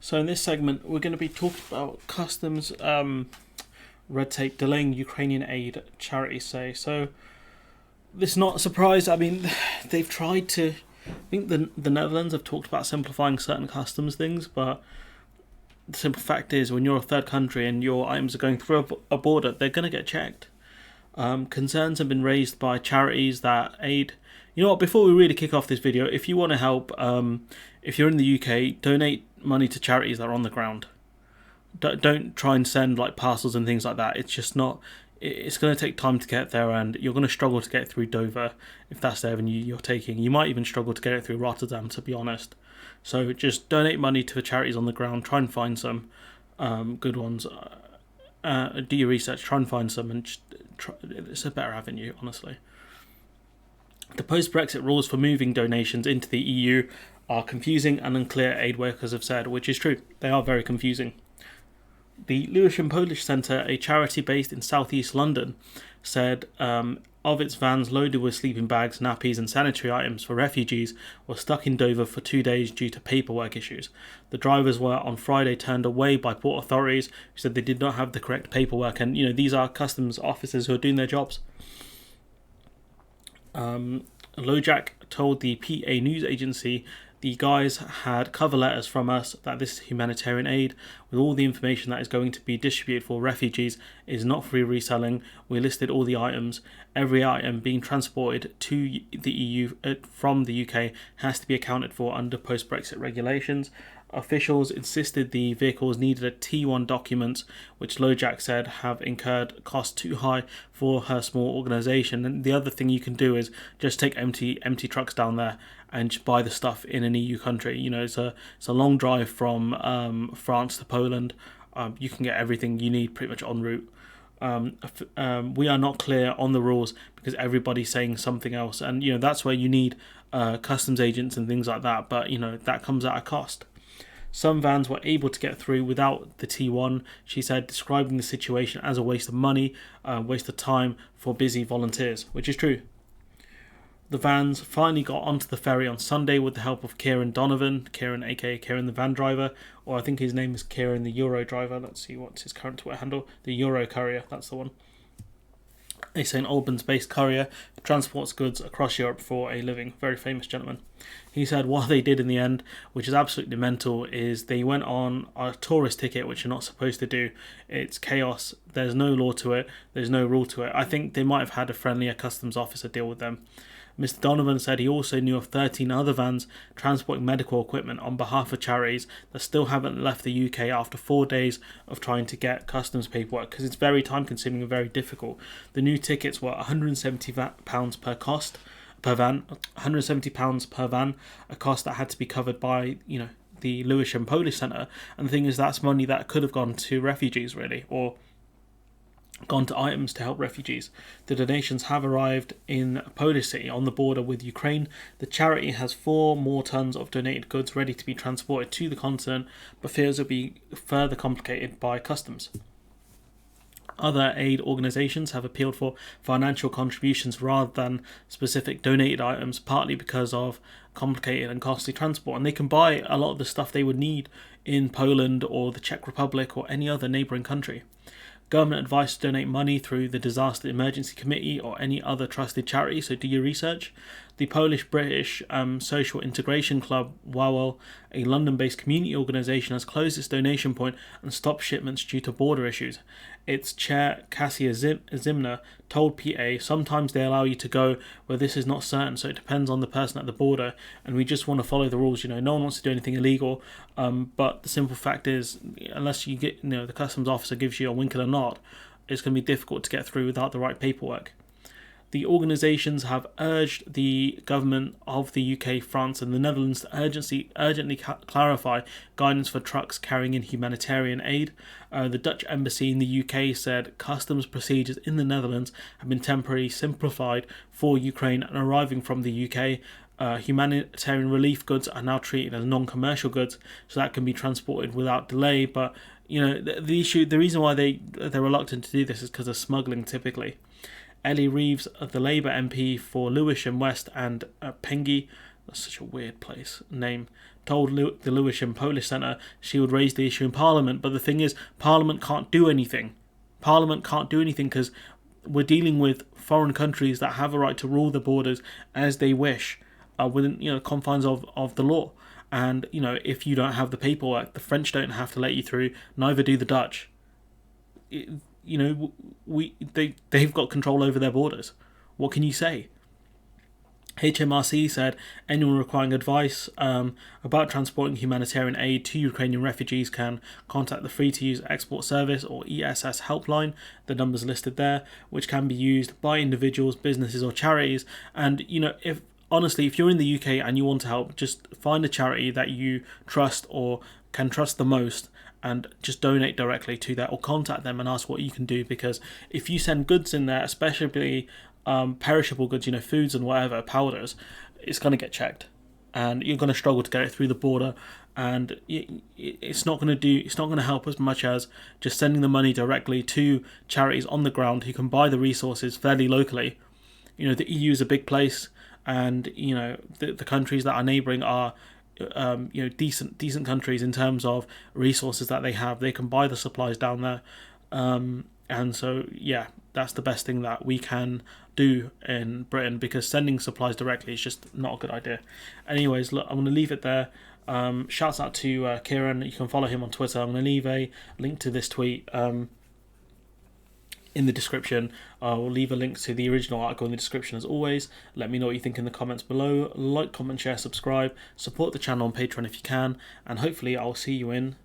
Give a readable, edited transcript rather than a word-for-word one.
So in this segment, we're going to be talking about customs red tape delaying Ukrainian aid, charities say. So this is not a surprise. I mean, they've tried to. I think the Netherlands have talked about simplifying certain customs things, but the simple fact is, when you're a third country and your items are going through a border, they're going to get checked. Concerns have been raised by charities that aid. You know what? Before we really kick off this video, if you want to help, if you're in the UK, donate money to charities that are on the ground. Don't try and send like parcels and things like that. It's just not. It's going to take time to get there, and you're going to struggle to get through Dover if that's the avenue you're taking. You might even struggle to get it through Rotterdam, to be honest. So just donate money to the charities on the ground. Try and find some good ones. Do your research. Try and find some, and just it's a better avenue, honestly. The post-Brexit rules for moving donations into the EU are confusing and unclear, aid workers have said, which is true. They are very confusing. The Lewisham Polish Centre, a charity based in southeast London, said of its vans loaded with sleeping bags, nappies and sanitary items for refugees were stuck in Dover for 2 days due to paperwork issues. The drivers were on Friday turned away by port authorities who said they did not have the correct paperwork, and these are customs officers who are doing their jobs. Lojak told the PA news agency the guys had cover letters from us that this humanitarian aid, with all the information that is going to be distributed for refugees, is not free reselling. We listed all the items. Every item being transported to the EU from the UK has to be accounted for under post-Brexit regulations. Officials insisted the vehicles needed a T1 document, which Lojak said have incurred costs too high for her small organisation. And the other thing you can do is just take empty trucks down there and just buy the stuff in an EU country. It's a long drive from France to Poland. You can get everything you need pretty much en route. We are not clear on the rules because everybody's saying something else, and that's where you need customs agents and things like that. But that comes at a cost. Some vans were able to get through without the T1, she said, describing the situation as a waste of money, waste of time for busy volunteers, which is true. The vans finally got onto the ferry on Sunday with the help of Kieran Donovan, Kieran aka Kieran the van driver, or I think his name is Kieran the Euro driver. Let's see what's his current Twitter handle. The Euro courier, that's the one. A St Albans based courier who transports goods across Europe for a living. Very famous gentleman. He said what they did in the end, which is absolutely mental, is they went on a tourist ticket, which you're not supposed to do. It's chaos. There's no law to it. There's no rule to it. I think they might have had a friendlier customs officer deal with them. Mr. Donovan said he also knew of 13 other vans transporting medical equipment on behalf of charities that still haven't left the UK after 4 days of trying to get customs paperwork, because it's very time consuming and very difficult. The new tickets were £170 per van, £170 per van, a cost that had to be covered by the Lewisham Polish Centre. And the thing is, that's money that could have gone to refugees really, or gone to items to help refugees. The donations have arrived in a Polish city on the border with Ukraine. The charity has 4 more tons of donated goods ready to be transported to the continent, but fears it will be further complicated by customs. Other aid organisations have appealed for financial contributions rather than specific donated items, partly because of complicated and costly transport, and they can buy a lot of the stuff they would need in Poland or the Czech Republic or any other neighbouring country. Government advice to donate money through the Disaster Emergency Committee or any other trusted charity, so do your research. The Polish-British Social Integration Club, WAWL, a London-based community organisation, has closed its donation point and stopped shipments due to border issues. Its chair, Cassia Zimner, told PA, sometimes they allow you to go where this is not certain, so it depends on the person at the border, and we just want to follow the rules. No one wants to do anything illegal, but the simple fact is, unless you get, the customs officer gives you a wink and a nod, it's going to be difficult to get through without the right paperwork. The organisations have urged the government of the UK, France and the Netherlands to urgently clarify guidance for trucks carrying in humanitarian aid. The Dutch embassy in the UK said customs procedures in the Netherlands have been temporarily simplified for Ukraine and arriving from the UK. Humanitarian relief goods are now treated as non-commercial goods, so that can be transported without delay. But the reason why they're reluctant to do this is because of smuggling typically. Ellie Reeves, the Labour MP for Lewisham West and Pengy, that's such a weird place name, told the Lewisham Polish Centre she would raise the issue in Parliament. But the thing is, Parliament can't do anything. Parliament can't do anything because we're dealing with foreign countries that have a right to rule the borders as they wish, within confines of the law. And if you don't have the paperwork, the French don't have to let you through. Neither do the Dutch. They've got control over their borders. What can you say? HMRC said anyone requiring advice about transporting humanitarian aid to Ukrainian refugees can contact the free-to-use export service or ESS helpline. The numbers listed there, which can be used by individuals, businesses or charities. And if you're in the UK and you want to help, just find a charity that you trust or can trust the most and just donate directly to that, or contact them and ask what you can do. Because if you send goods in there, especially perishable goods, foods and whatever, powders, it's going to get checked, and you're going to struggle to get it through the border. And it's not going to help as much as just sending the money directly to charities on the ground who can buy the resources fairly locally. The EU is a big place, and the countries that are neighbouring are decent countries in terms of resources that they have. They can buy the supplies down there, and so that's the best thing that we can do in Britain, because sending supplies directly is just not a good idea. Anyways, look, I'm going to leave it there. Shouts out to Kieran. You can follow him on Twitter. I'm going to leave a link to this tweet in the description. We'll leave a link to the original article in the description as always. Let me know what you think in the comments below. Like, comment, share, subscribe. Support the channel on Patreon if you can. And hopefully I'll see you in